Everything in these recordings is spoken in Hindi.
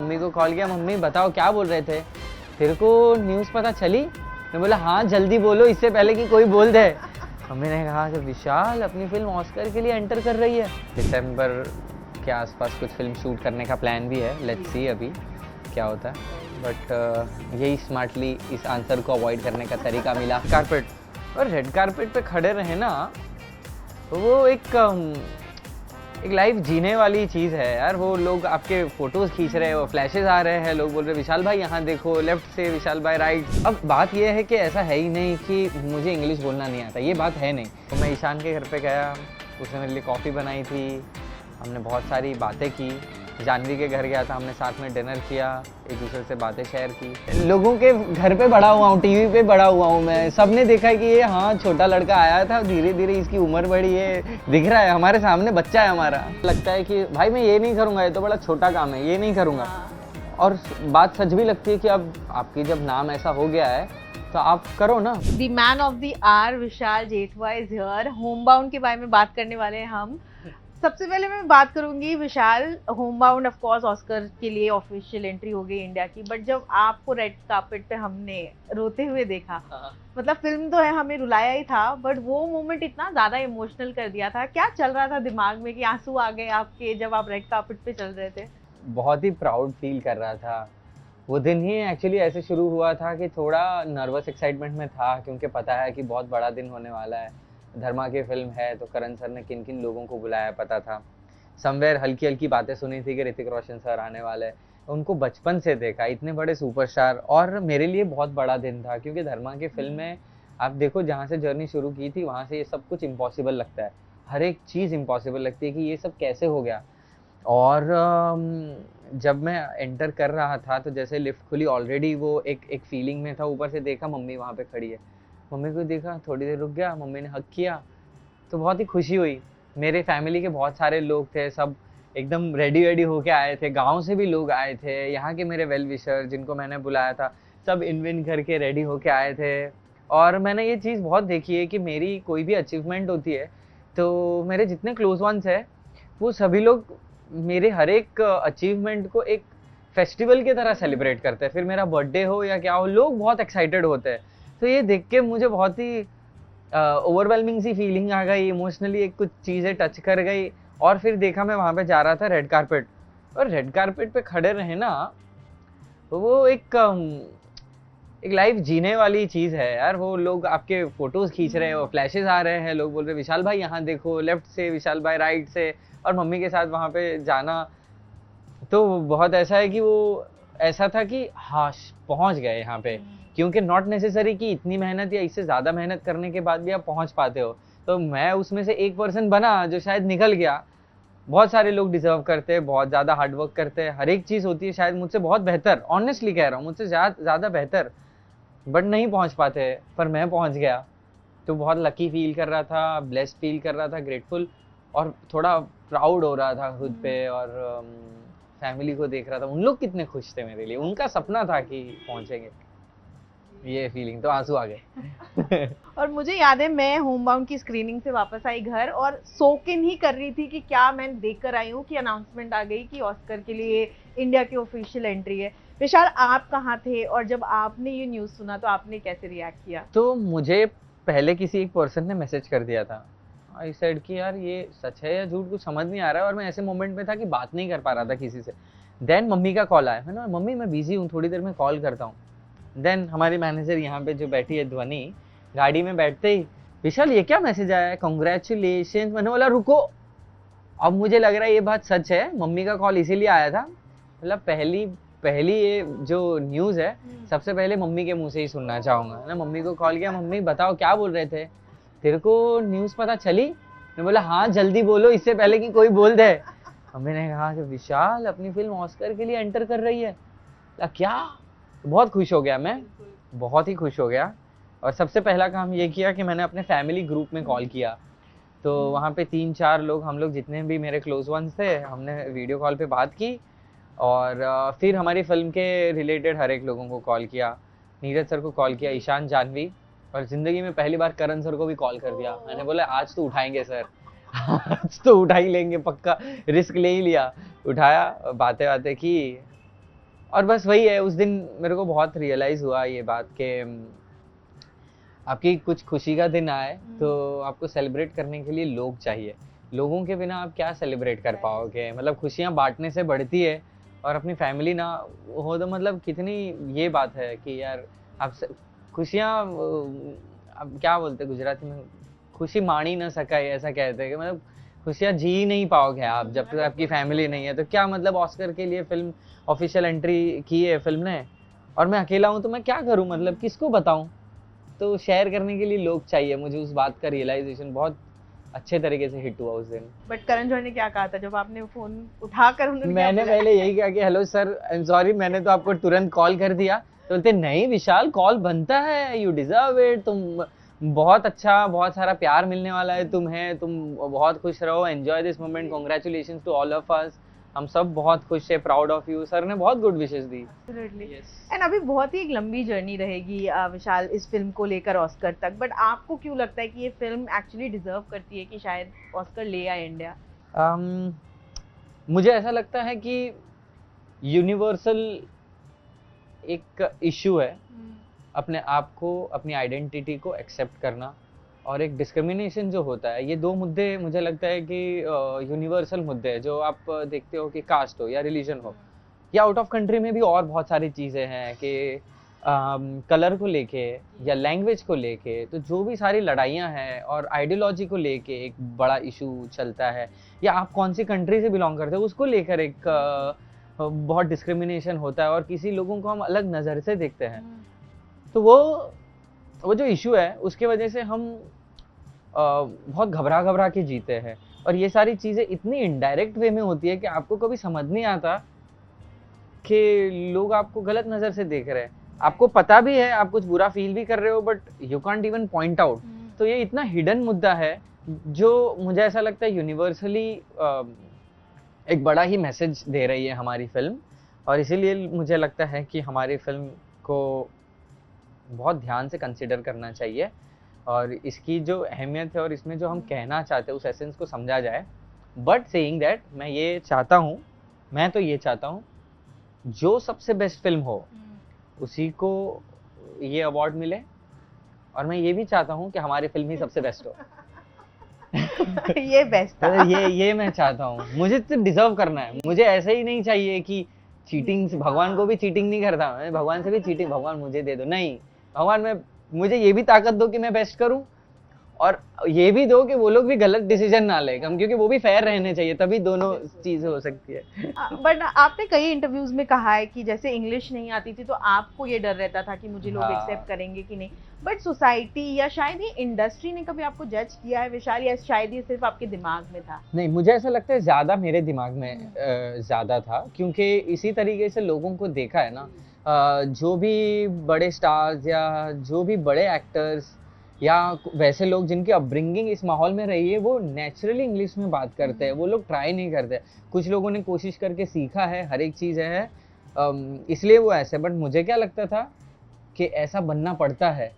मम्मी को कॉल किया, मम्मी बताओ क्या बोल रहे थे, तेरे को न्यूज़ पता चली? मैं बोला हाँ जल्दी बोलो इससे पहले कि कोई बोल दे। मम्मी ने कहा कि विशाल अपनी फिल्म ऑस्कर के लिए एंटर कर रही है। दिसंबर के आसपास कुछ फिल्म शूट करने का प्लान भी है, लेट्स सी अभी क्या होता है। बट यही स्मार्टली इस आंसर को अवॉइड करने का तरीका मिला। कारपेट और रेड कारपेट पे खड़े रहे ना, तो वो एक लाइफ जीने वाली चीज़ है यार। वो लोग आपके फोटोज़ खींच रहे हो, फ्लैशेस आ रहे हैं, लोग बोल रहे हैं विशाल भाई यहाँ देखो, लेफ्ट से विशाल भाई राइट। अब बात यह है कि ऐसा है ही नहीं कि मुझे इंग्लिश बोलना नहीं आता, ये बात है नहीं। तो मैं ईशान के घर पे गया, उसने मेरे लिए कॉफ़ी बनाई थी, हमने बहुत सारी बातें की। जानवी के घर गया था, हमने साथ में डिनर किया, एक दूसरे से बातें शेयर की। लोगों के घर पे बड़ा हुआ हूँ, टीवी पे बड़ा हुआ हूँ मैं। सबने देखा कि ये हाँ छोटा लड़का आया था, धीरे धीरे इसकी उम्र बढ़ी है, दिख रहा है हमारे सामने बच्चा है हमारा। लगता है कि भाई मैं ये नहीं करूँगा, ये तो बड़ा छोटा काम है, ये नहीं करूँगा। और बात सच भी लगती है कि अब आपकी जब नाम ऐसा हो गया है तो आप करो ना। The man of the hour Vishal Jethwa is here. Homebound के बारे में बात करने वाले हैं हम। सबसे पहले मैं बात करूंगी विशाल, होमबाउंड ऑफ कोर्स ऑस्कर के लिए ऑफिशियल एंट्री हो गई इंडिया की, बट जब आपको रेड कार्पेट पे हमने रोते हुए देखा, मतलब फिल्म तो है हमें रुलाया ही था, बट वो मोमेंट इतना ज्यादा इमोशनल कर दिया था। क्या चल रहा था दिमाग में कि आंसू आ गए आपके जब आप रेड कार्पेट पे चल रहे थे? बहुत ही प्राउड फील कर रहा था। वो दिन ही एक्चुअली ऐसे शुरू हुआ था कि थोड़ा नर्वस एक्साइटमेंट में था, क्योंकि पता है कि बहुत बड़ा दिन होने वाला है। धर्मा की फिल्म है तो करण सर ने किन किन लोगों को बुलाया पता था। समवेयर हल्की हल्की बातें सुनी थी कि ऋतिक रोशन सर आने वाले हैं। उनको बचपन से देखा, इतने बड़े सुपरस्टार, और मेरे लिए बहुत बड़ा दिन था क्योंकि धर्मा की फिल्म में आप देखो जहाँ से जर्नी शुरू की थी वहाँ से ये सब कुछ इम्पॉसिबल लगता है, हर एक चीज़ इम्पॉसिबल लगती है कि ये सब कैसे हो गया। और जब मैं एंटर कर रहा था तो जैसे लिफ्ट खुली, ऑलरेडी वो एक फीलिंग में था। ऊपर से देखा मम्मी वहाँ पे खड़ी है, मम्मी को देखा, थोड़ी देर रुक गया, मम्मी ने हक किया तो बहुत ही खुशी हुई। मेरे फैमिली के बहुत सारे लोग थे, सब एकदम रेडी वेडी होके आए थे, गांव से भी लोग आए थे, यहाँ के मेरे वेल विशर जिनको मैंने बुलाया था सब इन विन करके रेडी होके आए थे। और मैंने ये चीज़ बहुत देखी है कि मेरी कोई भी अचीवमेंट होती है तो मेरे जितने क्लोज वंस हैं वो सभी लोग मेरे हर एक अचीवमेंट को एक फेस्टिवल की तरह सेलिब्रेट करते हैं। फिर मेरा बर्थडे हो या क्या हो, लोग बहुत एक्साइटेड होते हैं। तो ये देख के मुझे बहुत ही ओवरवेलमिंग सी फीलिंग आ गई, इमोशनली एक कुछ चीज़ें टच कर गई। और फिर देखा मैं वहाँ पे जा रहा था रेड कारपेट, और रेड कारपेट पे खड़े रहे ना, तो वो एक लाइफ जीने वाली चीज़ है यार। वो लोग आपके फोटोज़ खींच रहे हो, फ्लैशेस आ रहे हैं, लोग बोल रहे हैं विशाल भाई यहाँ देखो, लेफ्ट से विशाल भाई राइट से, और मम्मी के साथ वहाँ पे जाना तो बहुत ऐसा है कि वो ऐसा था कि हाँ पहुँच गए यहाँ पे। क्योंकि नॉट नेसेसरी कि इतनी मेहनत या इससे ज़्यादा मेहनत करने के बाद भी आप पहुँच पाते हो। तो मैं उसमें से एक पर्सन बना जो शायद निकल गया। बहुत सारे लोग डिजर्व करते हैं, बहुत ज़्यादा हार्ड वर्क करते हैं, हर एक चीज़ होती है शायद मुझसे बहुत बेहतर, ऑनेस्टली कह रहा हूँ, मुझसे ज़्यादा बेहतर, बट नहीं पहुँच पाते, पर मैं पहुँच गया। तो बहुत लकी फील कर रहा था, ब्लेस्ड फील कर रहा था, ग्रेटफुल, और थोड़ा प्राउड हो रहा था खुद पे। और फैमिली को देख रहा था, उन लोग कितने खुश थे मेरे लिए, उनका सपना था कि पहुँचेंगे। ये फीलिंग तो आंसू आ गए। और मुझे याद है मैं होमबाउंड की स्क्रीनिंग से वापस आई घर और सोक इन ही कर रही थी कि क्या मैं देख कर आई हूँ कि अनाउंसमेंट आ गई कि ऑस्कर के लिए इंडिया की ऑफिशियल एंट्री है। विशाल आप कहाँ थे और जब आपने ये न्यूज़ सुना तो आपने कैसे रिएक्ट किया? तो मुझे पहले किसी एक पर्सन ने मैसेज कर दिया था, आई सेड कि यार ये सच है या झूठ, कुछ समझ नहीं आ रहा है। और मैं ऐसे मोमेंट में था कि बात नहीं कर पा रहा था किसी से। देन मम्मी का कॉल आया, मैंने मम्मी मैं बिजी हूँ, थोड़ी देर में कॉल करता हूँ। देन हमारी मैनेजर यहाँ पे जो बैठी है ध्वनि, गाड़ी में बैठते ही विशाल ये क्या मैसेज आया है, कॉन्ग्रेचुलेशन। मैंने बोला रुको, अब मुझे लग रहा है ये बात सच है, मम्मी का कॉल इसीलिए आया था। मतलब पहली ये जो न्यूज़ है सबसे पहले मम्मी के मुंह से ही सुनना चाहूँगा ना। मम्मी को कॉल किया, मम्मी बताओ क्या बोल रहे थे, तेरे को न्यूज़ पता चली? मैं बोला हाँ जल्दी बोलो इससे पहले कि कोई बोल दे। मम्मी ने कहा कि विशाल अपनी फिल्म ऑस्कर के लिए एंटर कर रही है। क्या? बहुत खुश हो गया मैं, बहुत ही खुश हो गया। और सबसे पहला काम ये किया कि मैंने अपने फैमिली ग्रुप में कॉल किया। तो वहाँ पे 3-4 लोग, हम लोग जितने भी मेरे क्लोज वंस थे, हमने वीडियो कॉल पे बात की। और फिर हमारी फिल्म के रिलेटेड हर एक लोगों को कॉल किया। नीरज सर को कॉल किया, ईशान जाह्नवी, और ज़िंदगी में पहली बार करण सर को भी कॉल कर दिया। मैंने बोला आज तो उठाएंगे सर, आज तो उठा ही लेंगे पक्का, रिस्क ले ही लिया। उठाया, बातें की, और बस वही है, उस दिन मेरे को बहुत रियलाइज हुआ ये बात कि आपकी कुछ खुशी का दिन आए तो आपको सेलिब्रेट करने के लिए लोग चाहिए। लोगों के बिना आप क्या सेलिब्रेट कर पाओगे? मतलब खुशियां बांटने से बढ़ती है, और अपनी फैमिली ना हो तो मतलब कितनी ये बात है कि यार आप खुशियां अब क्या बोलते हैं गुजराती में, खुशी माणी ना सका, ऐसा कहते हैं कि मतलब खुशियां जी ही नहीं पाओगे आप जब तक आपकी फैमिली नहीं है। तो क्या मतलब ऑस्कर के लिए फिल्म ऑफिशियल एंट्री की है फिल्म ने, और मैं अकेला हूँ तो मैं क्या करूँ, मतलब किसको बताऊँ? तो शेयर करने के लिए लोग चाहिए। मुझे उस बात का रियलाइजेशन बहुत अच्छे तरीके से हिट हुआ उस दिन। बट करण जौहर ने क्या कहा था जब आपने फोन उठाकर उन्होंने क्या मैंने बोला? पहले यही कहा कि hello sir, I am sorry, मैंने तो आपको तुरंत कॉल कर दिया। तो बोलते नहीं विशाल, कॉल बनता है, यू डिजर्व इट, तुम बहुत अच्छा, बहुत सारा प्यार मिलने वाला है तुम्हें, तुम बहुत खुश रहो, enjoy this moment, congratulations to all of us, हम सब बहुत खुश है, प्राउड ऑफ यू। सर ने बहुत गुड विशेस दी। एंड अभी बहुत ही एक लंबी जर्नी रहेगी विशाल इस फिल्म को लेकर ऑस्कर तक, बट आपको क्यों लगता है कि ये फिल्म एक्चुअली डिजर्व करती है कि शायद ऑस्कर ले आए इंडिया? मुझे ऐसा लगता है कि यूनिवर्सल एक इशू है अपने आप को, अपनी आइडेंटिटी को एक्सेप्ट करना, और एक डिस्क्रिमिनेशन जो होता है। ये दो मुद्दे मुझे लगता है कि यूनिवर्सल मुद्दे हैं, जो आप देखते हो कि कास्ट हो या रिलीजन हो, या आउट ऑफ कंट्री में भी और बहुत सारी चीज़ें हैं कि कलर को लेके या लैंग्वेज को लेके, तो जो भी सारी लड़ाइयाँ हैं और आइडियोलॉजी को लेके एक बड़ा इशू चलता है, या आप कौन सी कंट्री से बिलोंग करते हो उसको लेकर एक बहुत डिस्क्रिमिनेशन होता है, और किसी लोगों को हम अलग नज़र से देखते हैं। तो वो जो इशू है उसके वजह से हम बहुत घबरा के जीते हैं, और ये सारी चीज़ें इतनी इनडायरेक्ट वे में होती है कि आपको कभी समझ नहीं आता कि लोग आपको गलत नज़र से देख रहे हैं। आपको पता भी है, आप कुछ बुरा फील भी कर रहे हो, but you can't even point out. तो ये इतना हिडन मुद्दा है जो मुझे ऐसा लगता है यूनिवर्सली एक बड़ा ही मैसेज दे रही है हमारी फिल्म, और इसीलिए मुझे लगता है कि हमारी फिल्म को बहुत ध्यान से कंसिडर करना चाहिए, और इसकी जो अहमियत है और इसमें जो हम कहना चाहते हैं उस एसेंस को समझा जाए। बट सेइंग दैट, मैं तो ये चाहता हूँ जो सबसे बेस्ट फिल्म हो उसी को ये अवार्ड मिले, और मैं ये भी चाहता हूँ कि हमारी फिल्म ही सबसे बेस्ट हो। ये बेस्ट था। ये मैं चाहता हूँ, मुझे तो डिजर्व करना है। मुझे ऐसे ही नहीं चाहिए कि चीटिंग, भगवान को भी चीटिंग नहीं करता मैं, भगवान से भी चीटिंग, भगवान मुझे दे दो, नहीं, भगवान मुझे ये भी ताकत दो कि मैं बेस्ट करूं, और ये भी दो कि वो लोग भी गलत डिसीजन ना ले, क्योंकि वो भी फेयर रहने चाहिए, तभी दोनों चीजें हो सकती है। बट आपने कई इंटरव्यूज में कहा है कि जैसे इंग्लिश नहीं आती थी तो आपको ये डर रहता था कि मुझे लोग एक्सेप्ट करेंगे कि नहीं, बट सोसाइटी या शायद ही इंडस्ट्री ने कभी आपको जज किया है विशाल, या शायद ये सिर्फ आपके दिमाग में था? नहीं, मुझे ऐसा लगता है ज्यादा मेरे दिमाग में ज्यादा था, क्योंकि इसी तरीके से लोगों को देखा है ना, जो भी बड़े स्टार्स या जो भी बड़े एक्टर्स या वैसे लोग जिनकी अपब्रिंगिंग इस माहौल में रही है, वो नेचुरली इंग्लिश में बात करते हैं, वो लोग ट्राई नहीं करते। कुछ लोगों ने कोशिश करके सीखा है, हर एक चीज़ है, इसलिए वो ऐसे। बट मुझे क्या लगता था कि ऐसा बनना पड़ता है,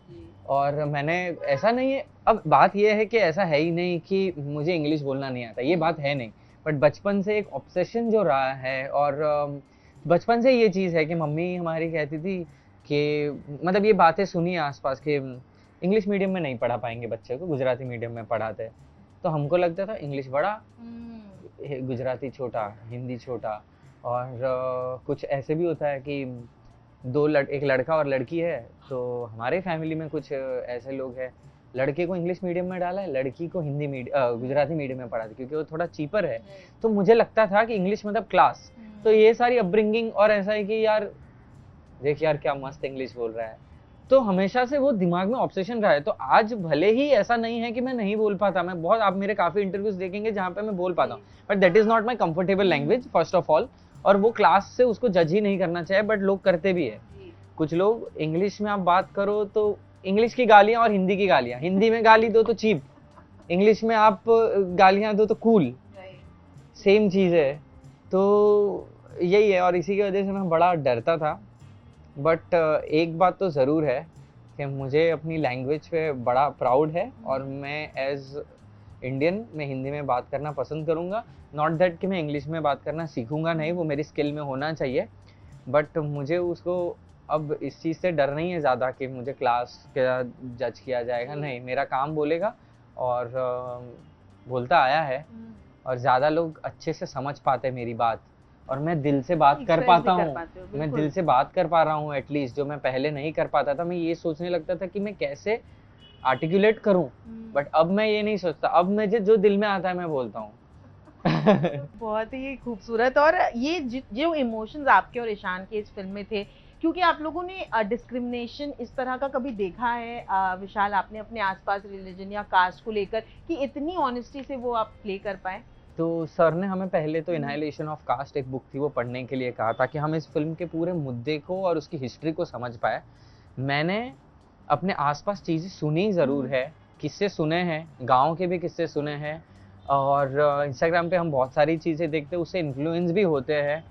और मैंने, ऐसा नहीं है, अब बात ये है कि ऐसा है ही नहीं कि मुझे इंग्लिश बोलना नहीं आता, ये बात है नहीं, बट बचपन से एक ऑब्सेशन जो रहा है, और बचपन से ये चीज़ है कि मम्मी हमारी कहती थी कि मतलब ये बातें सुनी आसपास के इंग्लिश मीडियम में नहीं पढ़ा पाएंगे बच्चे को, गुजराती मीडियम में पढ़ाते। तो हमको लगता था इंग्लिश बड़ा, गुजराती छोटा, हिंदी छोटा, और कुछ ऐसे भी होता है कि एक लड़का और लड़की है, तो हमारे फैमिली में कुछ ऐसे लोग हैं, लड़के को इंग्लिश मीडियम में डाला है, लड़की को गुजराती मीडियम में पढ़ा, क्योंकि वो थोड़ा चीपर है। तो मुझे लगता था कि इंग्लिश मतलब क्लास। तो ये सारी अपब्रिंगिंग, और ऐसा है कि यार देख यार क्या मस्त इंग्लिश बोल रहा है, तो हमेशा से वो दिमाग में ऑब्सेशन रहा है। तो आज भले ही ऐसा नहीं है कि मैं नहीं बोल पाता, मैं बहुत, आप मेरे काफी इंटरव्यूज देखेंगे जहाँ पे मैं बोल पाता हूँ, but that is not my comfortable language first of all, और वो क्लास से उसको जज ही नहीं करना चाहिए, बट लोग करते भी है। कुछ लोग इंग्लिश में आप बात करो तो इंग्लिश की गालियां और हिंदी की गालियां, हिंदी में गाली दो तो चीप, इंग्लिश में आप गालियां दो तो कूल, सेम चीज है। तो यही है, और इसी की वजह से मैं बड़ा डरता था। बट एक बात तो ज़रूर है कि मुझे अपनी लैंग्वेज पे बड़ा प्राउड है, और मैं एज इंडियन मैं हिंदी में बात करना पसंद करूँगा। नॉट दैट कि मैं इंग्लिश में बात करना सीखूंगा, नहीं, वो मेरी स्किल में होना चाहिए, बट मुझे उसको अब इस चीज़ से डर नहीं है ज़्यादा कि मुझे क्लास का जज किया जाएगा, नहीं, मेरा काम बोलेगा और बोलता आया है और ज़्यादा लोग अच्छे से समझ पाते हैं मेरी बात और मैं दिल से बात कर एक्सप्रेस पाता भी कर हूँ, पाते हो, मैं दिल बिल्कुल। से बात कर पा रहा हूँ एटलीस्ट, जो मैं पहले नहीं कर पाता था। मैं ये सोचने लगता था कि मैं कैसे आर्टिकुलेट करूँ, बट अब मैं ये नहीं सोचता, अब मुझे जो दिल में आता है मैं बोलता हूँ। बहुत ही खूबसूरत। और ये जो इमोशंस आपके और ईशान के इस फिल्म में थे, क्योंकि आप लोगों ने डिस्क्रिमिनेशन इस तरह का कभी देखा है विशाल, आपने अपने आसपास रिलीजन या कास्ट को लेकर, कि इतनी ऑनेस्टी से वो आप प्ले कर पाए? तो सर ने हमें पहले तो इनहाइलेशन ऑफ कास्ट एक बुक थी वो पढ़ने के लिए कहा ताकि हम इस फिल्म के पूरे मुद्दे को और उसकी हिस्ट्री को समझ पाए। मैंने अपने आसपास चीज़ें सुनी ज़रूर है, किस्से सुने हैं, गाँव के भी किस्से सुने हैं और इंस्टाग्राम पे हम बहुत सारी चीज़ें देखते हैं, उससे इन्फ्लुएंस भी होते हैं।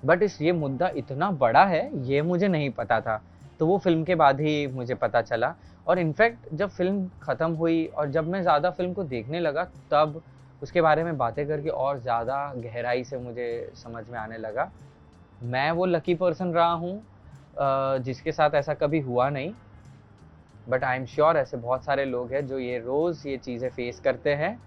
बट इस ये मुद्दा इतना बड़ा है, ये मुझे नहीं पता था। तो वो फ़िल्म के बाद ही मुझे पता चला और इनफैक्ट जब फ़िल्म ख़त्म हुई और जब मैं ज़्यादा फ़िल्म को देखने लगा, तब उसके बारे में बातें करके और ज़्यादा गहराई से मुझे समझ में आने लगा। मैं वो लकी पर्सन रहा हूँ जिसके साथ ऐसा कभी हुआ नहीं, बट आई एम श्योर ऐसे बहुत सारे लोग हैं जो ये रोज़ ये चीज़ें फेस करते हैं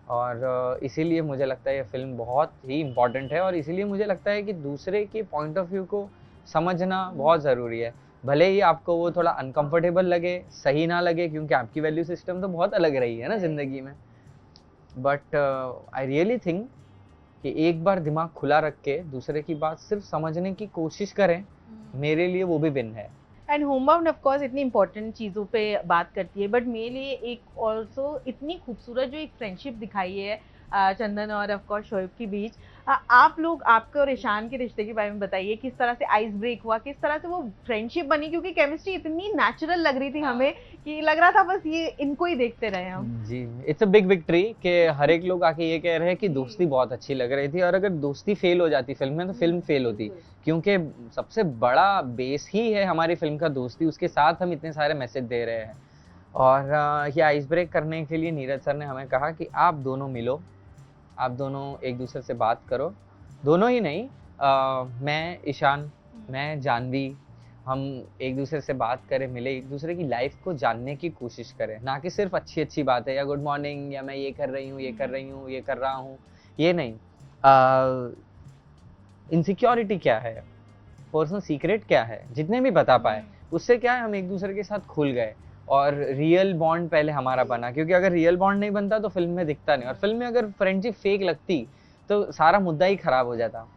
और इसीलिए मुझे लगता है ये फ़िल्म बहुत ही इम्पोर्टेंट है और इसीलिए मुझे लगता है कि दूसरे के पॉइंट ऑफ व्यू को समझना बहुत ज़रूरी है। भले ही आपको वो थोड़ा अनकंफर्टेबल लगे, सही ना लगे क्योंकि आपकी वैल्यू सिस्टम तो बहुत अलग रही है ना ज़िंदगी में। बट आई रियली थिंक कि एक बार दिमाग खुला रख के दूसरे की बात सिर्फ समझने की कोशिश करें, मेरे लिए वो भी विन है। एंड होमबाउंड ऑफ कोर्स इतनी इंपॉर्टेंट चीज़ों पे बात करती है, बट मेरे लिए एक ऑल्सो इतनी खूबसूरत जो एक फ्रेंडशिप दिखाई है चंदन और ऑफ कोर्स शोएब के बीच। आप लोग, आपके और ईशान के रिश्ते के बारे में बताइए, किस तरह से आइस ब्रेक हुआ, किस तरह से वो फ्रेंडशिप बनी, क्योंकि केमिस्ट्री इतनी नेचुरल लग रही थी हमें कि लग रहा था बस ये इनको ही देखते रहे हम। जी, इट्स अ बिग विक्ट्री कि हर एक लोग आके ये कह रहे हैं कि दोस्ती बहुत अच्छी लग रही थी और अगर दोस्ती फेल हो जाती फिल्म में तो फिल्म फेल होती, क्योंकि सबसे बड़ा बेस ही है हमारी फिल्म का दोस्ती, उसके साथ हम इतने सारे मैसेज दे रहे हैं। और ये आइस ब्रेक करने के लिए नीरज सर ने हमें कहा कि आप दोनों मिलो, आप दोनों एक दूसरे से बात करो, दोनों ही नहीं, मैं ईशान, मैं जानवी, हम एक दूसरे से बात करें, मिले, एक दूसरे की लाइफ को जानने की कोशिश करें, ना कि सिर्फ अच्छी अच्छी बातें या गुड मॉर्निंग या मैं ये कर रही हूँ, ये कर रही हूँ, ये कर रहा हूँ, ये नहीं। इनसिक्योरिटी क्या है, पर्सनल सीक्रेट क्या है, जितने भी बता पाए, उससे क्या है हम एक दूसरे के साथ खुल गए और रियल बॉन्ड पहले हमारा बना, क्योंकि अगर रियल बॉन्ड नहीं बनता तो फिल्म में दिखता नहीं और फिल्म में अगर फ्रेंडशिप फेक लगती तो सारा मुद्दा ही खराब हो जाता।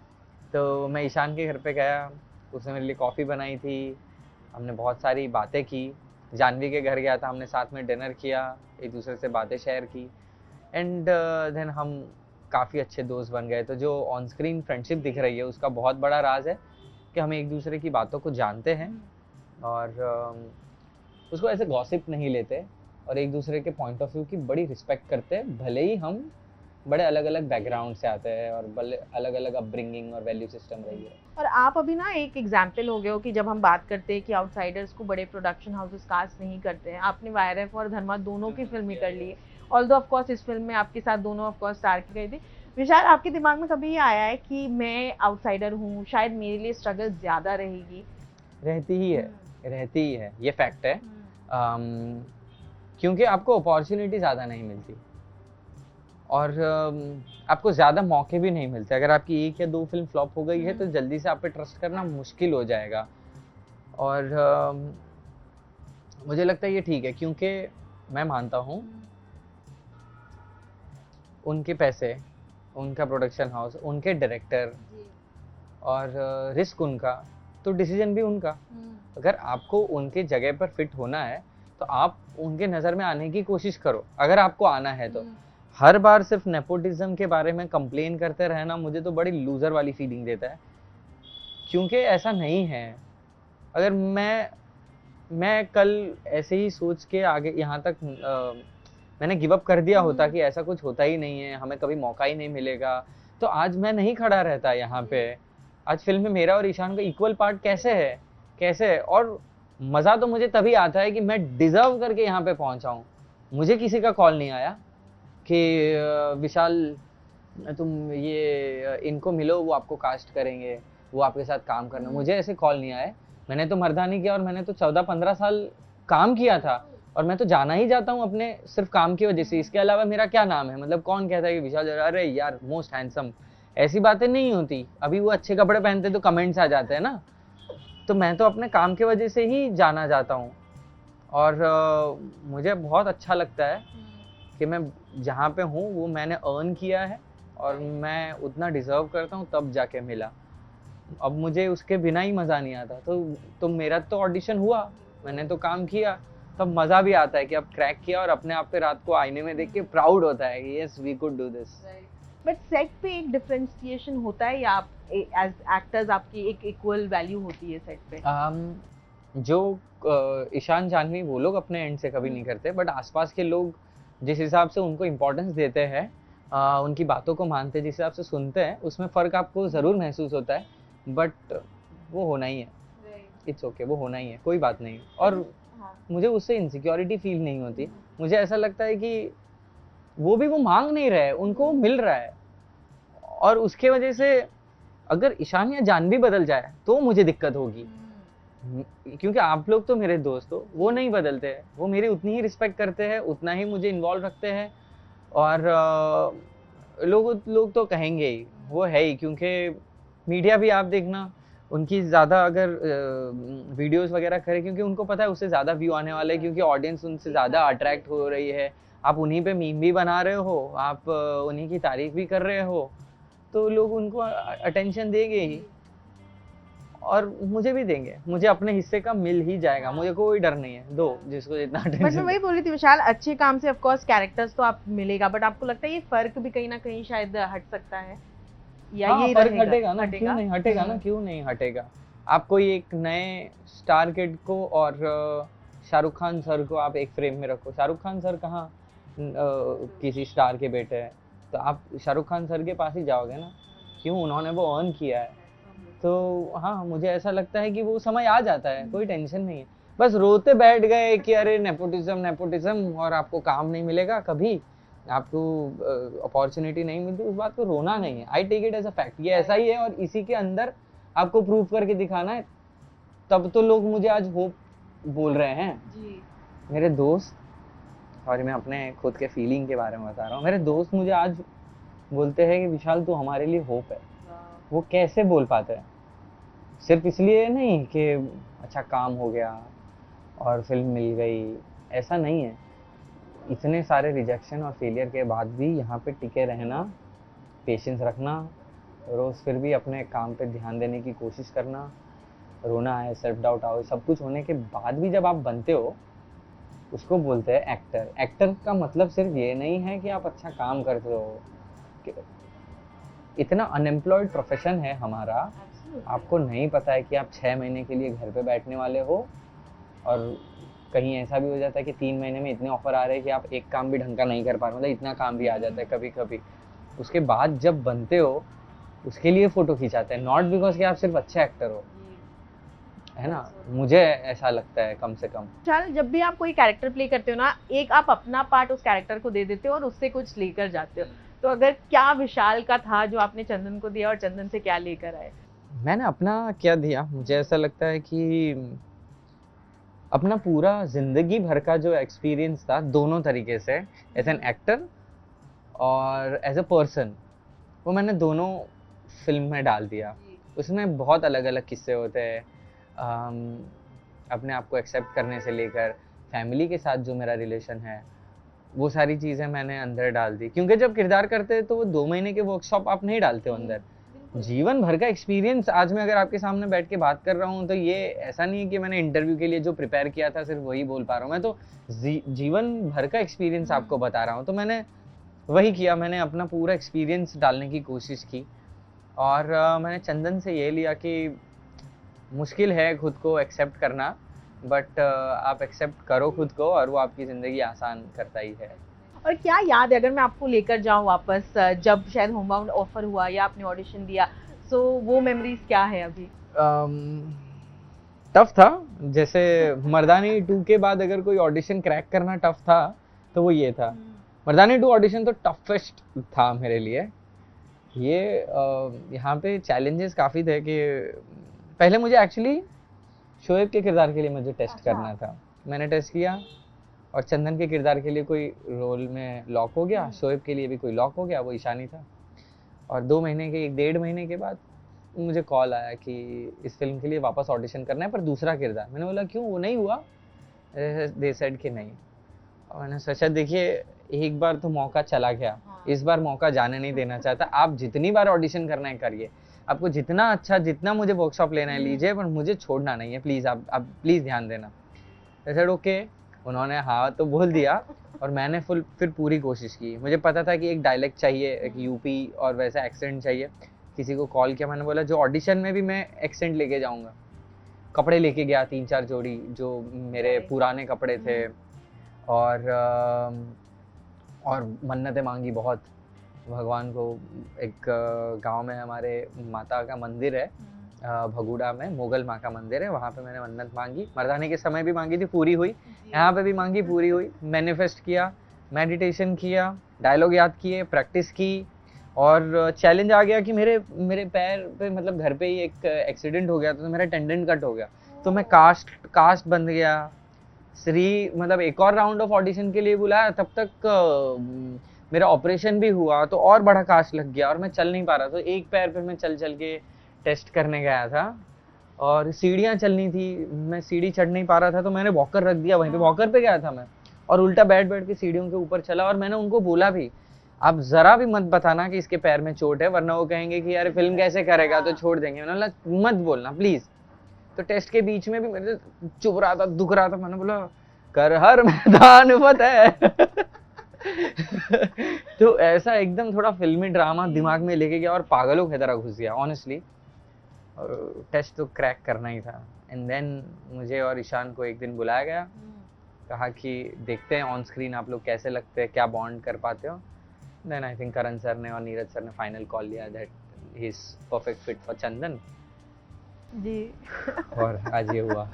तो मैं ईशान के घर पे गया, उसने मेरे लिए कॉफ़ी बनाई थी, हमने बहुत सारी बातें की, जानवी के घर गया था, हमने साथ में डिनर किया, एक दूसरे से बातें शेयर की एंड देन हम काफ़ी अच्छे दोस्त बन गए। तो जो ऑन स्क्रीन फ्रेंडशिप दिख रही है उसका बहुत बड़ा राज है कि हम एक दूसरे की बातों को जानते हैं और उसको ऐसे गॉसिप नहीं लेते और एक दूसरे के पॉइंट ऑफ व्यू की बड़ी रिस्पेक्ट करते हैं, भले ही हम बड़े अलग अलग बैकग्राउंड से आते हैं और भले अलग अलग अपब्रिंगिंग और वैल्यू सिस्टम रही है। और आप अभी ना एक एग्जाम्पल हो गए हो कि जब हम बात करते हैं कि आउटसाइडर्स को बड़े प्रोडक्शन हाउसेस कास्ट नहीं करते हैं, आपने वायरएफ और धर्मा दोनों की फिल्में कर ली है, ऑल्दो ऑफ कोर्स इस फिल्म में आपके साथ दोनों ऑफ कोर्स स्टार की गई थी। विशाल, आपके दिमाग में कभी ये आया है कि मैं आउटसाइडर हूँ, शायद मेरे लिए स्ट्रगल ज़्यादा रहेगी? रहती ही है, रहती ही है, ये फैक्ट है। क्योंकि आपको अपॉर्चुनिटी ज़्यादा नहीं मिलती और आपको ज़्यादा मौके भी नहीं मिलते। अगर आपकी 1 या 2 फिल्म फ्लॉप हो गई है तो जल्दी से आप पे ट्रस्ट करना मुश्किल हो जाएगा और मुझे लगता है ये ठीक है, क्योंकि मैं मानता हूँ उनके पैसे, उनका प्रोडक्शन हाउस, उनके डायरेक्टर और रिस्क उनका, तो डिसीजन भी उनका। अगर आपको उनके जगह पर फिट होना है तो आप उनके नज़र में आने की कोशिश करो, अगर आपको आना है तो। हर बार सिर्फ नेपोटिज्म के बारे में कंप्लेन करते रहना मुझे तो बड़ी लूज़र वाली फीलिंग देता है, क्योंकि ऐसा नहीं है। अगर मैं कल ऐसे ही सोच के आगे यहाँ तक मैंने गिव अप कर दिया होता कि ऐसा कुछ होता ही नहीं है, हमें कभी मौका ही नहीं मिलेगा, तो आज मैं नहीं खड़ा रहता यहाँ पे। आज फिल्म में मेरा और ईशान का इक्वल पार्ट कैसे है, कैसे है? और मज़ा तो मुझे तभी आता है कि मैं डिज़र्व करके यहाँ पे पहुँचा हूँ। मुझे किसी का कॉल नहीं आया कि विशाल तुम ये इनको मिलो, वो आपको कास्ट करेंगे, वो आपके साथ काम करना। मुझे ऐसे कॉल नहीं आए, मैंने तो मर्दानी किया और मैंने तो 14-15 साल काम किया था और मैं तो जाना ही जाता हूँ अपने सिर्फ काम की वजह से। इसके अलावा मेरा क्या नाम है, मतलब कौन कहता है कि विशाल जरवाल, अरे यार मोस्ट हैंडसम, ऐसी बातें नहीं होती। अभी वो अच्छे कपड़े पहनते तो कमेंट्स आ जाते हैं ना, तो मैं तो अपने काम की वजह से ही जाना जाता हूँ। और मुझे बहुत अच्छा लगता है कि मैं जहाँ पे हूँ वो मैंने अर्न किया है और मैं उतना डिजर्व करता हूँ, तब जाके मिला। अब मुझे उसके बिना ही मज़ा नहीं आता। तो मेरा तो ऑडिशन हुआ, मैंने तो काम किया, तब मज़ा भी आता है कि अब क्रैक किया और अपने आप पे रात को आईने में देख के प्राउड होता है कि yes we could do this. But set पे एक डिफरेंशिएशन होता है या आप एज एक्टर्स आपकी एक इक्वल वैल्यू होती है सेट पे? जो ईशान जाह्नवी वो लोग अपने एंड से कभी नहीं करते, बट आसपास के लोग जिस हिसाब से उनको इम्पोर्टेंस देते हैं, उनकी बातों को मानते हैं, जिस हिसाब से सुनते हैं, उसमें फ़र्क आपको ज़रूर महसूस होता है। बट वो होना ही है, इट्स ओके, वो होना ही है, कोई बात नहीं। और मुझे उससे इनसिक्योरिटी फील नहीं होती। मुझे ऐसा लगता है कि वो मांग नहीं रहे, उनको मिल रहा है। और उसके वजह से अगर ईशान या जाह्नवी बदल जाए तो मुझे दिक्कत होगी, क्योंकि आप लोग तो मेरे दोस्त हो, वो नहीं बदलते हैं, वो मेरी उतनी ही रिस्पेक्ट करते हैं, उतना ही मुझे इन्वॉल्व रखते हैं। और लोग तो कहेंगे ही, वो है ही, क्योंकि मीडिया भी आप देखना, उनकी ज़्यादा अगर वीडियोस वगैरह करे, क्योंकि उनको पता है उससे ज़्यादा व्यू आने वाले हैं, क्योंकि ऑडियंस उनसे ज़्यादा अट्रैक्ट हो रही है। आप उन्हीं पे मीम भी बना रहे हो, आप उन्हीं की तारीफ भी कर रहे हो, तो लोग उनको अटेंशन देंगे ही और मुझे भी देंगे। मुझे अपने हिस्से का मिल ही जाएगा, मुझे कोई डर नहीं है, दो जिसको जितना बट मैं वही बोल रही थी विशाल, अच्छे काम से ऑफ कोर्स कैरेक्टर्स तो आप मिलेगा, बट आपको लगता है ये फर्क भी कहीं ना कहीं शायद हट सकता है या ये फर्क हटेगा ना, क्यों नहीं हटेगा ना, क्यों नहीं हटेगा। आप कोई एक नए स्टार किड को और शाहरुख खान सर को आप एक फ्रेम में रखो, शाहरुख खान सर कहाँ किसी स्टार के बेटे हैं, तो आप शाहरुख खान सर के पास ही जाओगे ना, क्यों, उन्होंने वो अर्न किया है। तो हाँ, मुझे ऐसा लगता है कि वो समय आ जाता है, कोई टेंशन नहीं है। बस रोते बैठ गए कि अरे नेपोटिज्म और आपको काम नहीं मिलेगा, कभी आपको अपॉर्चुनिटी नहीं मिलती, उस बात को रोना नहीं है। I take it as a fact, ये ऐसा ही है और इसी के अंदर आपको प्रूव करके दिखाना है, तब तो लोग मुझे आज होप बोल रहे हैं जी। मेरे दोस्त, और मैं अपने खुद के फीलिंग के बारे में बता रहा हूँ, मेरे दोस्त मुझे आज बोलते हैं कि विशाल तू हमारे लिए होप है। वो कैसे बोल पाते हैं? सिर्फ इसलिए नहीं कि अच्छा काम हो गया और फिल्म मिल गई, ऐसा नहीं है। इतने सारे रिजेक्शन और फेलियर के बाद भी यहाँ पे टिके रहना, पेशेंस रखना, रोज़ फिर भी अपने काम पे ध्यान देने की कोशिश करना, रोना आए, सेल्फ डाउट आओ, सब कुछ होने के बाद भी जब आप बनते हो, उसको बोलते हैं एक्टर। एक्टर का मतलब सिर्फ ये नहीं है कि आप अच्छा काम करते हो। इतना अनएम्प्लॉयड प्रोफेशन है हमारा, आपको नहीं पता है कि आप 6 महीने के लिए घर पे बैठने वाले हो, और कहीं ऐसा भी हो जाता है कि 3 महीने में इतने ऑफर आ रहे हैं कि आप एक काम भी ढंग का नहीं कर पा रहे, मतलब इतना काम भी आ जाता है कभी कभी। उसके बाद जब बनते हो, उसके लिए फोटो खिंचाते हैं, नॉट बिकॉज कि आप सिर्फ अच्छे एक्टर हो, है ना। मुझे ऐसा लगता है कम से कम। चल, जब भी आप कोई कैरेक्टर प्ले करते हो ना, एक आप अपना पार्ट उस कैरेक्टर को दे देते हो और उससे कुछ लेकर जाते हो। तो अगर क्या विशाल का था जो आपने चंदन को दिया और चंदन से क्या लेकर आए? मैंने अपना क्या दिया, मुझे ऐसा लगता है कि अपना पूरा जिंदगी भर का जो एक्सपीरियंस था, दोनों तरीके से, एज एन एक्टर और एज अ पर्सन, वो मैंने दोनों फिल्म में डाल दिया। उसमें बहुत अलग अलग किस्से होते हैं, अपने आप को एक्सेप्ट करने से लेकर फैमिली के साथ जो मेरा रिलेशन है, वो सारी चीज़ें मैंने अंदर डाल दी। क्योंकि जब किरदार करते हैं तो वो 2 महीने के वर्कशॉप आप नहीं डालते हो अंदर, जीवन भर का एक्सपीरियंस। आज मैं अगर आपके सामने बैठ के बात कर रहा हूँ तो ये ऐसा नहीं है कि मैंने इंटरव्यू के लिए जो प्रिपेयर किया था सिर्फ वही बोल पा रहा हूँ, मैं तो जीवन भर का एक्सपीरियंस आपको बता रहा हूँ। तो मैंने वही किया, मैंने अपना पूरा एक्सपीरियंस डालने की कोशिश की। और मैंने चंदन से ये लिया कि मुश्किल है खुद को एक्सेप्ट करना, बट आप एक्सेप्ट करो खुद को और वो आपकी ज़िंदगी आसान करता ही है। और क्या याद है, अगर मैं आपको लेकर जाऊं वापस, जब शायद होमबाउंड ऑफर हुआ या आपने ऑडिशन दिया, सो वो मेमोरीज क्या है अभी? टफ था। जैसे मर्दानी 2 के बाद अगर कोई ऑडिशन क्रैक करना टफ था तो वो ये था। मर्दानी 2 ऑडिशन तो टफेस्ट था मेरे लिए, ये यहाँ पे चैलेंजेस काफ़ी थे कि पहले मुझे एक्चुअली शोएब के किरदार के लिए मुझे टेस्ट करना था। मैंने टेस्ट किया और चंदन के किरदार के लिए कोई रोल में लॉक हो गया, शोएब के लिए भी कोई लॉक हो गया, वो ईशानी था। और 2 महीने के 1.5 महीने के बाद मुझे कॉल आया कि इस फिल्म के लिए वापस ऑडिशन करना है पर दूसरा किरदार। मैंने बोला क्यों, वो नहीं हुआ? दे सेड कि नहीं। और मैंने सोचा देखिए एक बार तो मौका चला गया, इस बार मौका जाने नहीं देना चाहता। आप जितनी बार ऑडिशन करना है करिए, आपको जितना अच्छा, जितना मुझे वर्कशॉप लेना है लीजिए, पर मुझे छोड़ना नहीं है प्लीज़। आप प्लीज़ ध्यान देना। ऐसे ओके, उन्होंने हाँ तो बोल दिया और मैंने फिर पूरी कोशिश की। मुझे पता था कि एक डायलेक्ट चाहिए, एक यूपी और वैसा एक्सेंट चाहिए। किसी को कॉल किया, मैंने बोला जो ऑडिशन में भी मैं एक्सेंट लेके जाऊंगा। कपड़े लेके गया 3-4 जोड़ी जो मेरे पुराने कपड़े थे, और मन्नतें मांगी बहुत भगवान को। एक गांव में हमारे माता का मंदिर है, भगुड़ा में मोगल माँ का मंदिर है, वहाँ पे मैंने मन्नत मांगी। मर्दाने के समय भी मांगी थी, पूरी हुई। यहाँ पे भी मांगी, पूरी हुई। मैनिफेस्ट किया, मेडिटेशन किया, डायलॉग याद किए, प्रैक्टिस की। और चैलेंज आ गया कि मेरे पैर पे, मतलब घर पे ही एक एक्सीडेंट हो गया तो मेरा टेंडन कट हो गया, तो मैं कास्ट बन गया। मतलब एक और राउंड ऑफ ऑडिशन के लिए बुलाया, तब तक मेरा ऑपरेशन भी हुआ तो और बड़ा कास्ट लग गया और मैं चल नहीं पा रहा। तो एक पैर पे मैं चल के टेस्ट करने गया था और सीढ़ियाँ चलनी थी, मैं सीढ़ी चढ़ नहीं पा रहा था, तो मैंने वॉकर रख दिया वहीं पे। वॉकर पे गया था मैं और उल्टा बैठ के सीढ़ियों के ऊपर चला। और मैंने उनको बोला भी, आप जरा भी मत बताना कि इसके पैर में चोट है, वरना वो कहेंगे कि यार फिल्म कैसे करेगा, तो छोड़ देंगे। मैंने बोला मत बोलना प्लीज। तो टेस्ट के बीच में भी मेरे चुभ रहा था, दुख रहा था। मैंने बोला कर हर मैदान फतेह। तो ऐसा एकदम थोड़ा फिल्मी ड्रामा दिमाग में लेके गया और पागलों की तरह घुस गया ऑनेस्टली। और टेस्ट तो क्रैक करना ही था। एंड देन मुझे और ईशान को एक दिन बुलाया गया, कहा कि देखते हैं ऑन स्क्रीन आप लोग कैसे लगते हैं, क्या बॉन्ड कर पाते हो। Then I think Karan sir ने और नीरज सर ने फाइनल कॉल लिया that he is perfect fit for Chandan ji. और आज ये हुआ।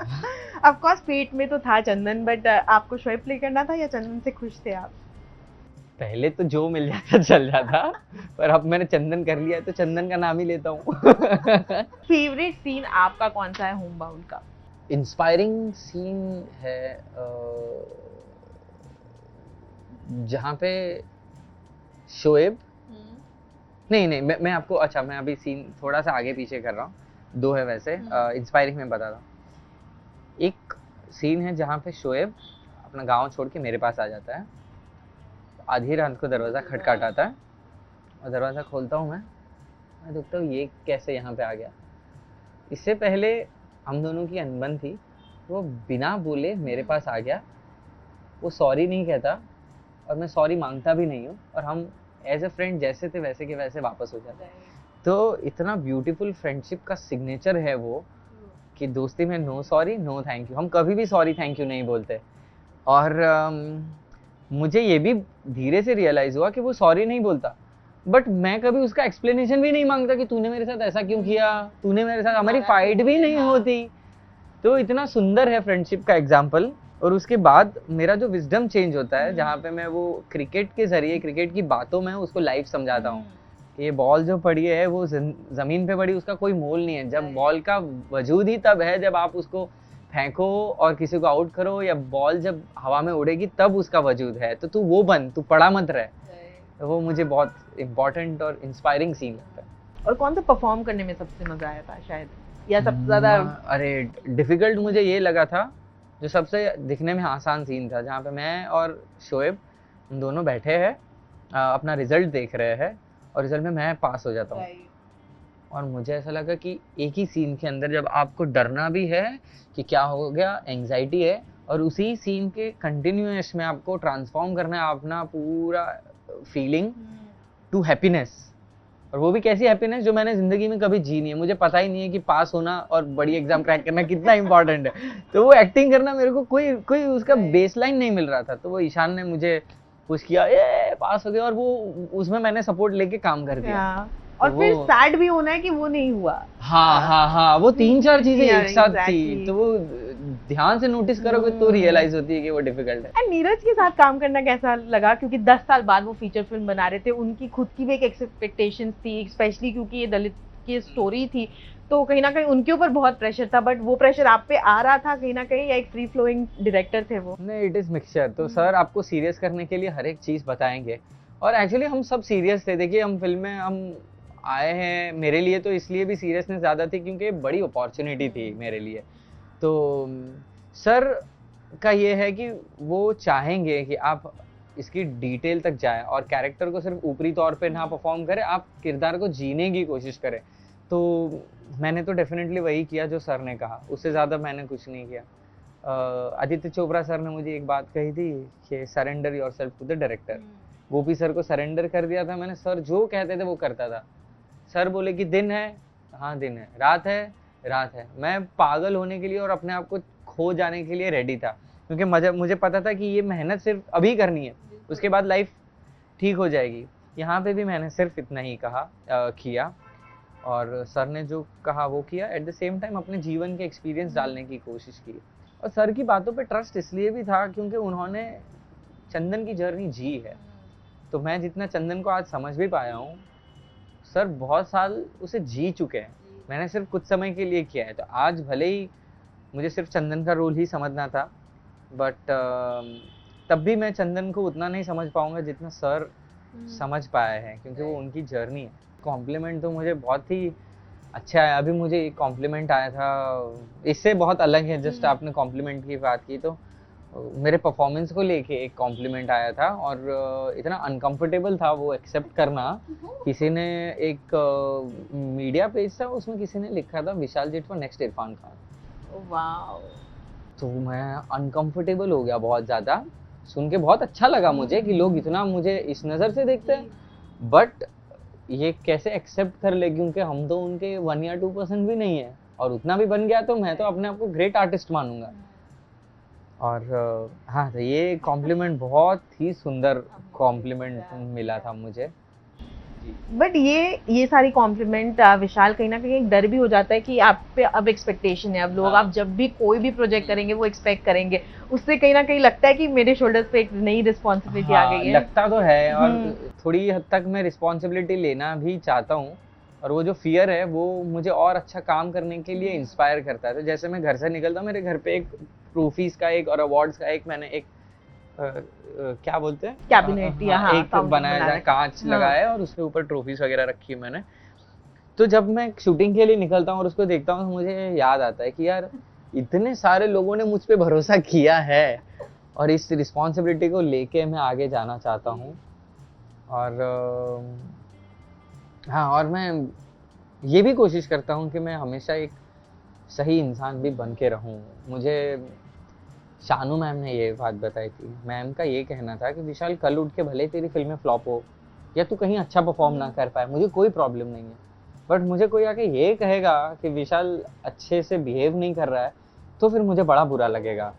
ऑफ कोर्स पेट में तो था चंदन, बट आपको शोएब प्ले करना था या चंदन से खुश थे आप? पहले तो जो मिल जाता चल जाता, पर अब मैंने चंदन कर लिया तो चंदन का नाम ही लेता हूँ। फेवरेट सीन आपका कौन सा है होम बाउंड का? इंस्पायरिंग सीन है जहाँ पे शोएब, नहीं मैं आपको, अच्छा मैं अभी सीन थोड़ा सा आगे पीछे कर रहा हूँ, 2 है वैसे। इंस्पायरिंग में बता रहा हूँ। एक सीन है जहाँ पे शोएब अपना गांव छोड़ के मेरे पास आ जाता है। आधी रात को दरवाज़ा खटखटाता है और दरवाज़ा खोलता हूँ मैं देखता हूँ ये कैसे यहाँ पे आ गया। इससे पहले हम दोनों की अनबन थी, वो बिना बोले मेरे पास आ गया। वो सॉरी नहीं कहता और मैं सॉरी मांगता भी नहीं हूँ, और हम एज ए फ्रेंड जैसे थे वैसे के वैसे वापस हो जाते हैं। तो इतना ब्यूटीफुल फ्रेंडशिप का सिग्नेचर है वो, कि दोस्ती में no sorry no thank you, हम कभी भी सॉरी थैंक यू नहीं बोलते। और मुझे ये भी धीरे से रियलाइज हुआ कि वो सॉरी नहीं बोलता, बट मैं कभी उसका एक्सप्लेनेशन भी नहीं मांगता कि तूने मेरे साथ ऐसा क्यों किया, तूने मेरे साथ, हमारी फाइट भी नहीं होती। तो इतना सुंदर है फ्रेंडशिप का एग्जाम्पल। और उसके बाद मेरा जो विजडम चेंज होता है, जहाँ पे मैं वो क्रिकेट के जरिए, क्रिकेट की बातों में उसको लाइव समझाता हूँ कि ये बॉल जो पड़ी है वो जमीन पे पड़ी, उसका कोई मोल नहीं है। जब बॉल का वजूद ही तब है जब आप उसको फेंको और किसी को आउट करो, या बॉल जब हवा में उड़ेगी तब उसका वजूद है। तो तू वो बन, तू पड़ा मत रहे। तो वो मुझे बहुत इम्पोर्टेंट और इंस्पायरिंग सीन लगता है। और कौन सा परफॉर्म करने में सबसे मजा आया था शायद, या सबसे ज्यादा? अरे डिफिकल्ट मुझे ये लगा था, जो सबसे दिखने में आसान सीन था, जहाँ पे मैं और शोएब हम दोनों बैठे हैं, अपना रिजल्ट देख रहे हैं, और रिजल्ट में मैं पास हो जाता हूँ। और मुझे ऐसा लगा कि एक ही सीन के अंदर जब आपको डरना भी है कि क्या हो गया, एंग्जाइटी है, और उसी सीन के कंटिन्यूअस में आपको ट्रांसफॉर्म करना है अपना पूरा फीलिंग टू हैप्पीनेस। और वो भी कैसी हैप्पीनेस जो मैंने जिंदगी में कभी जी नहीं है। मुझे पता ही नहीं है कि पास होना और बड़ी एग्जाम क्रैक करना कितना इंपॉर्टेंट है। तो वो एक्टिंग करना मेरे को कोई उसका बेसलाइन नहीं मिल रहा था। तो वो ईशान ने मुझे पुश किया, ये पास हो गया, और वो उसमें मैंने सपोर्ट लेके काम कर दिया। और तो फिर सैड भी होना है कि वो नहीं हुआ। हाँ, वो 3-4 चीजें एक साथ थी। तो वो ध्यान से नोटिस करोगे तो रियलाइज होती है कि वो डिफिकल्ट है। एंड नीरज के साथ काम करना कैसा लगा, क्योंकि 10 साल बाद वो फीचर फिल्म बना रहे थे, उनकी खुद की भी एक एक्सपेक्टेशंस थी, स्पेशली क्योंकि ये दलित की स्टोरी थी, तो कहीं ना कहीं उनके ऊपर बहुत प्रेशर था, बट वो प्रेशर आप पे आ रहा था कहीं ना कहीं, या एक फ्री फ्लोइंग डायरेक्टर थे वो? नहीं, इट इज मिक्सचर। तो सर आपको सीरियस करने के लिए हर एक चीज बताएंगे, और एक्चुअली हम सब सीरियस थे। देखिए हम फिल्म में हम आए हैं, मेरे लिए तो इसलिए भी सीरियसनेस ज़्यादा थी क्योंकि बड़ी अपॉर्चुनिटी थी मेरे लिए। तो सर का ये है कि वो चाहेंगे कि आप इसकी डिटेल तक जाएं और कैरेक्टर को सिर्फ ऊपरी तौर पे ना परफॉर्म करें, आप किरदार को जीने की कोशिश करें। तो मैंने तो डेफिनेटली वही किया जो सर ने कहा, उससे ज़्यादा मैंने कुछ नहीं किया। आदित्य चोपड़ा सर ने मुझे एक बात कही थी कि surrender yourself to the director. Gopi sir को सरेंडर कर दिया था मैंने, सर जो कहते थे वो करता था। सर बोले कि दिन है, हाँ दिन है, रात है, रात है। मैं पागल होने के लिए और अपने आप को खो जाने के लिए रेडी था, क्योंकि मुझे पता था कि ये मेहनत सिर्फ अभी करनी है, उसके बाद लाइफ ठीक हो जाएगी। यहाँ पे भी मैंने सिर्फ इतना ही किया, और सर ने जो कहा वो किया। एट द सेम टाइम अपने जीवन के एक्सपीरियंस डालने की कोशिश की, और सर की बातों पे ट्रस्ट इसलिए भी था क्योंकि उन्होंने चंदन की जर्नी जी है। तो मैं जितना चंदन को आज समझ भी पाया हूँ, सर बहुत साल उसे जी चुके हैं, मैंने सिर्फ कुछ समय के लिए किया है। तो आज भले ही मुझे सिर्फ चंदन का रोल ही समझना था, बट तब भी मैं चंदन को उतना नहीं समझ पाऊंगा जितना सर समझ पाए हैं, क्योंकि वो उनकी जर्नी है। कॉम्प्लीमेंट तो मुझे बहुत ही अच्छा है। अभी मुझे एक कॉम्प्लीमेंट आया था, इससे बहुत अलग है, जस्ट आपने कॉम्प्लीमेंट की बात की तो मेरे परफॉर्मेंस को लेके एक कॉम्प्लीमेंट आया था, और इतना अनकंफर्टेबल था वो एक्सेप्ट करना। किसी ने एक मीडिया पेज था, उसमें किसी ने लिखा था विशाल जेठवा नेक्स्ट इरफान खान। वाओ। तो मैं अनकंफर्टेबल हो गया बहुत ज़्यादा, सुन के बहुत अच्छा लगा मुझे कि लोग इतना मुझे इस नज़र से देखते हैं, बट ये कैसे एक्सेप्ट कर ले, क्योंकि हम तो उनके 1 या 2% भी नहीं है, और उतना भी बन गया तो मैं तो अपने आप को ग्रेट आर्टिस्ट मानूंगा। और हाँ, तो ये कॉम्प्लीमेंट बहुत ही सुंदर कॉम्प्लीमेंट मिला था मुझे। बट ये सारी कॉम्प्लीमेंट विशाल, कहीं ना कहीं एक डर भी हो जाता है कि आप पे अब एक्सपेक्टेशन है, अब लोग आप जब भी कोई भी प्रोजेक्ट करेंगे वो एक्सपेक्ट करेंगे, उससे कहीं ना कहीं लगता है कि मेरे शोल्डर्स पे एक नई रिस्पॉन्सिबिलिटी आ गई है। लगता तो है, और थोड़ी हद तक मैं रिस्पॉन्सिबिलिटी लेना भी चाहता हूँ, और वो जो फियर है वो मुझे और अच्छा काम करने के लिए इंस्पायर करता है। तो जैसे मैं घर से निकलता हूँ, मेरे घर पे एक ट्रॉफीज का एक और अवार्ड्स का एक मैंने एक क्या बोलते हैं कैबिनेट या एक बनाया था, कांच लगाया है, और उसके ऊपर ट्रॉफीज वगैरह रखी है मैंने। तो जब मैं शूटिंग के लिए निकलता हूँ और उसको देखता हूँ, मुझे याद आता है कि यार इतने सारे लोगों ने मुझ पे भरोसा किया है, और इस रिस्पॉन्सिबिलिटी को लेके मैं आगे जाना चाहता हूँ। और हाँ, और मैं ये भी कोशिश करता हूँ कि मैं हमेशा एक सही इंसान भी बन के रहूँ। मुझे शानू मैम ने ये बात बताई थी, मैम का ये कहना था कि विशाल कल उठ के भले तेरी फिल्में फ्लॉप हो या तू कहीं अच्छा परफॉर्म ना कर पाए, मुझे कोई प्रॉब्लम नहीं है, बट मुझे कोई आके ये कहेगा कि विशाल अच्छे से बिहेव नहीं कर रहा है तो फिर मुझे बड़ा बुरा लगेगा।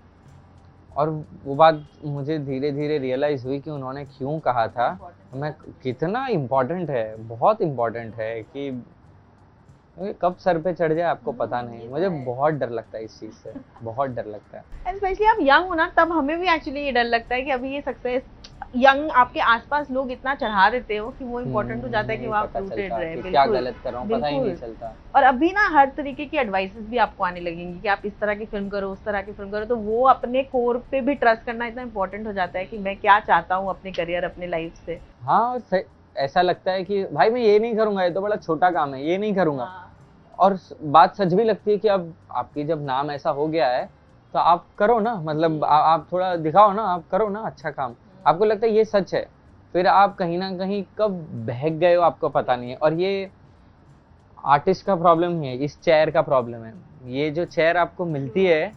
और वो बात मुझे धीरे धीरे रियलाइज़ हुई कि उन्होंने क्यों कहा था, मैं कितना इम्पोर्टेंट है, बहुत इम्पोर्टेंट है कि कब सर पे चढ़ जाए आपको पता नहीं। मुझे बहुत डर लगता है इस चीज़ से, बहुत डर लगता है। एंड स्पेशली आप यंग हो ना, तब हमें भी एक्चुअली ये डर लगता है कि अभी ये सक्सेस यंग आपके आसपास लोग इतना चढ़ा देते हो कि वो इम्पोर्टेंट हो जाता है कि वो आप रूटेड रहे, क्या गलत कर रहा हूँ पता ही नहीं चलता। और अभी ना हर तरीके की एडवाइसेस भी आपको आने लगेंगी कि आप इस तरह की फिल्म करो, उस तरह की फिल्म करो, तो वो अपने कोर पे भी ट्रस्ट करना इतना इम्पोर्टेंट हो जाता है कि मैं क्या चाहता हूँ अपने करियर, अपने लाइफ से। हाँ, ऐसा लगता है कि भाई मैं ये नहीं करूंगा, ये तो बड़ा छोटा काम है, ये नहीं करूंगा। और बात सच भी लगती है कि अब आपकी जब नाम ऐसा हो गया है तो आप करो ना, मतलब आप थोड़ा दिखाओ ना, आप करो ना अच्छा काम। आपको लगता है ये सच है, फिर आप कहीं ना कहीं कब बहक गए हो आपको पता नहीं है। और ये आर्टिस्ट का प्रॉब्लम है, इस चेयर का प्रॉब्लम है। ये जो चेयर आपको मिलती है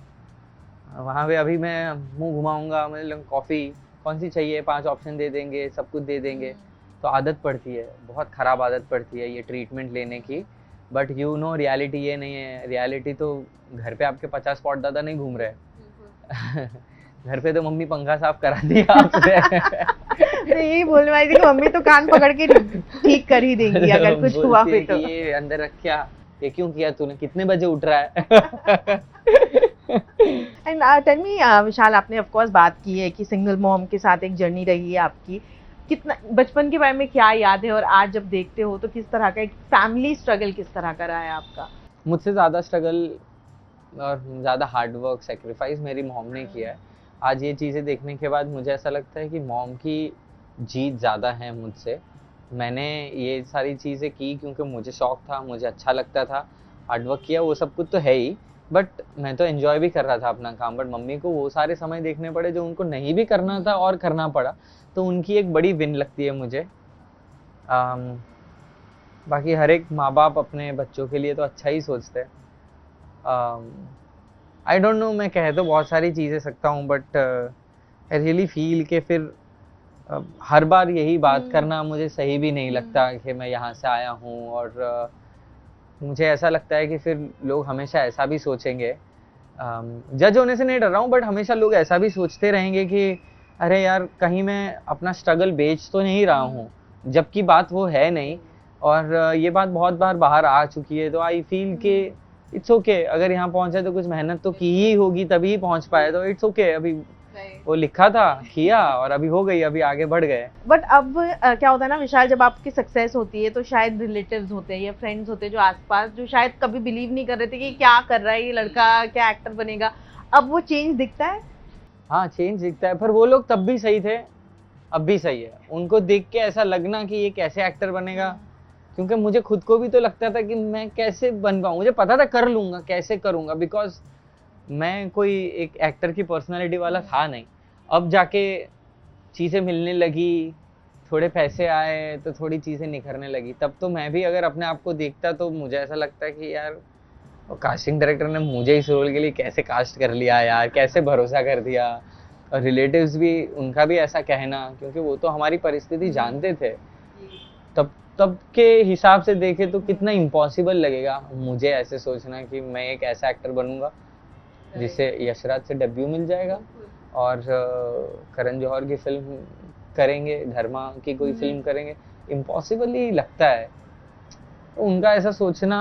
वहाँ पे अभी मैं मुंह घुमाऊंगा, मतलब कॉफ़ी कौन सी चाहिए, 5 ऑप्शन दे देंगे, सब कुछ दे देंगे, तो आदत पड़ती है, बहुत ख़राब आदत पड़ती है ये ट्रीटमेंट लेने की। बट यू नो रियलिटी ये नहीं है। रियलिटी तो घर पे आपके 50 पॉट दादा नहीं घूम रहे घर पे तो मम्मी पंखा साफ करा दिया आपसे यही बोलने वाली थी कि मम्मी तो कान पकड़ के ठीक कर ही देंगी अगर कुछ हुआ फिर तो। ये अंदर रख, क्या ये क्यों किया तूने, कितने बजे उठ रहा है एंड टेल मी विशाल, आपने ऑफ कोर्स बात की है कि सिंगल मॉम के साथ एक जर्नी रही है आपकी, कितना बचपन के बारे में क्या याद है और आज जब देखते हो तो किस तरह का एक फैमिली स्ट्रगल किस तरह का रहा है आपका? मुझसे ज़्यादा स्ट्रगल और ज़्यादा हार्ड वर्क सेक्रीफाइस मेरी मॉम ने किया है। आज ये चीज़ें देखने के बाद मुझे ऐसा लगता है कि मॉम की जीत ज़्यादा है मुझसे। मैंने ये सारी चीज़ें की क्योंकि मुझे शौक था, मुझे अच्छा लगता था, हार्ड वर्क किया, वो सब कुछ तो है ही, बट मैं तो एंजॉय भी कर रहा था अपना काम। बट मम्मी को वो सारे समय देखने पड़े जो उनको नहीं भी करना था और करना पड़ा, तो उनकी एक बड़ी विन लगती है मुझे। बाकी हर एक माँ बाप अपने बच्चों के लिए तो अच्छा ही सोचते हैं। आई डोंट नो, मैं कह तो बहुत सारी चीज़ें सकता हूँ, बट आई रियली फील कि फिर हर बार यही बात करना मुझे सही भी नहीं लगता कि मैं यहाँ से आया हूँ, और मुझे ऐसा लगता है कि फिर लोग हमेशा ऐसा भी सोचेंगे। जज होने से नहीं डर रहा हूँ, बट हमेशा लोग ऐसा भी सोचते रहेंगे कि अरे यार कहीं मैं अपना स्ट्रगल बेच तो नहीं रहा हूँ, जबकि बात वो है नहीं। और ये बात बहुत बार बाहर आ चुकी है, तो आई फील कि इट्स ओके, अगर यहाँ पहुंचे तो कुछ मेहनत तो की ही होगी तभी पहुंच पाए, तो इट्स ओके। अभी वो लिखा था, किया, और अभी हो गई, अभी आगे बढ़ गए। बट अब क्या होता है ना विशाल, जब आपकी सक्सेस होती है तो शायद रिलेटिव्स होते हैं या फ्रेंड्स होते हैं जो आसपास, जो शायद कभी बिलीव नहीं कर रहे थे कि क्या कर रहा है ये लड़का, क्या एक्टर बनेगा, अब वो चेंज दिखता है? हाँ, चेंज दिखता है, पर वो लोग तब भी सही थे, अब भी सही है। उनको देख के ऐसा लगना कि ये कैसे एक्टर बनेगा, क्योंकि मुझे खुद को भी तो लगता था कि मैं कैसे बन पाऊँ। मुझे पता था कर लूँगा, कैसे करूँगा, बिकॉज मैं कोई एक एक्टर की पर्सनालिटी वाला था नहीं। अब जाके चीज़ें मिलने लगी, थोड़े पैसे आए तो थोड़ी चीज़ें निखरने लगी, तब तो मैं भी अगर अपने आप को देखता तो मुझे ऐसा लगता है कि यार कास्टिंग डायरेक्टर ने मुझे इस रोल के लिए कैसे कास्ट कर लिया यार, कैसे भरोसा कर दिया। और रिलेटिव्स भी, उनका भी ऐसा कहना, क्योंकि वो तो हमारी परिस्थिति जानते थे, तब के हिसाब से देखे तो कितना इम्पॉसिबल लगेगा मुझे ऐसे सोचना कि मैं एक ऐसा एक्टर बनूंगा जिससे यशराज से डेब्यू मिल जाएगा और करण जौहर की फिल्म करेंगे, धर्मा की कोई फिल्म करेंगे। इम्पॉसिबल ही लगता है। तो उनका ऐसा सोचना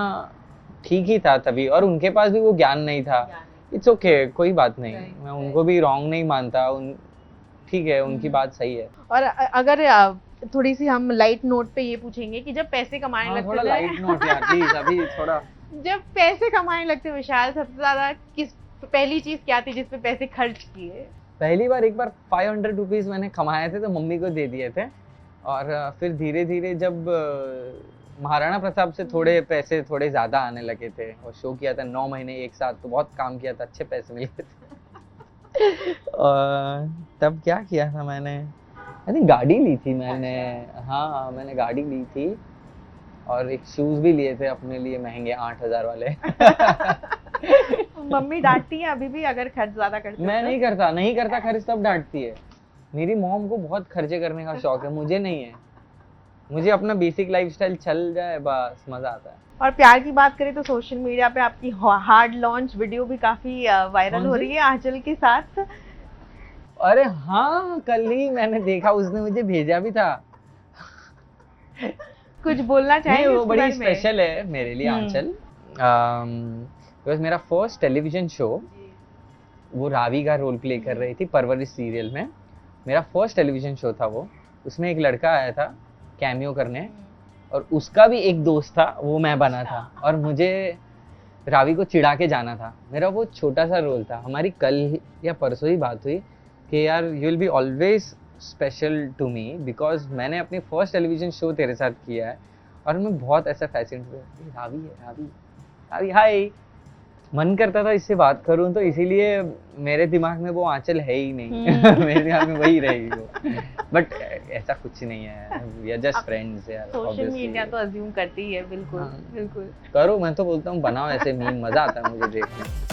ठीक ही था तभी, और उनके पास भी वो ज्ञान नहीं था। इट्स ओके, कोई बात नहीं, मैं उनको भी रॉन्ग नहीं मानता, ठीक है, उनकी बात सही है। और अगर थोड़ी सी हम लाइट नोट पे ये पूछेंगे कि जब पैसे कमाने लगते थोड़ा लाइट नोट यार प्लीज, अभी थोड़ा। जब पैसे कमाने लगते विशाल, सबसे ज्यादा किस पहली चीज क्या थी जिसपे पैसे खर्च किए? पहली बार एक बार 500 रुपीज मैंने कमाए थे तो मम्मी को दे दिए थे, और फिर धीरे धीरे जब महाराणा प्रताप से थोड़े पैसे थोड़े ज्यादा आने लगे थे, और शो किया था 9 महीने एक साथ, तो बहुत काम किया था, अच्छे पैसे मिले थे। तब क्या किया था मैंने, आई थिंक गाड़ी ली थी मैंने। हाँ, मैंने गाड़ी ली थी और एक शूज भी लिए थे अपने लिए, महंगे 8000 वाले। मम्मी डांटती है अभी भी अगर खर्च ज्यादा करते? मैं नहीं करता खर्च, तब डांटती है। मेरी मॉम को बहुत खर्चे करने का शौक है, मुझे नहीं है। मुझे अपना बेसिक लाइफस्टाइल चल जाए बस, मजा आता है। और प्यार की बात करें तो सोशल मीडिया पे आपकी हार्ड लॉन्च वीडियो भी काफी वायरल हो रही है आंचल के साथ। अरे हाँ, कल ही मैंने देखा, उसने मुझे भेजा भी था। कुछ बोलना चाहेंगे? वो बड़ी स्पेशल है मेरे लिए आंचल। बिकॉज मेरा फर्स्ट टेलीविजन शो, वो रावी का रोल प्ले कर रही थी परवरिश सीरियल में। मेरा फर्स्ट टेलीविजन शो था वो, उसमें एक लड़का आया था कैमियो करने, और उसका भी एक दोस्त था, वो मैं बना था, और मुझे रावी को चिढ़ा के जाना था। मेरा वो छोटा सा रोल था। हमारी कल या परसों ही बात हुई कि यार you will be always special to me, because मैंने अपनी फर्स्ट टेलीविजन शो तेरे साथ किया है, और मैं बहुत ऐसा फैसिनेट हुआ, रावी है, रावी हाय, मन करता था इससे बात करूं, तो इसीलिए मेरे दिमाग में वो आंचल है ही नहीं। मेरे दिमाग में वही रहेगी वो, बट ऐसा कुछ नहीं है, वी आर जस्ट फ्रेंड्स यार। सोशल मीडिया तो अज्यूम करती ही है। बिल्कुल। करो, मैं तो बोलता हूँ बनाओ ऐसे मीम, मजा आता है मुझे देखने।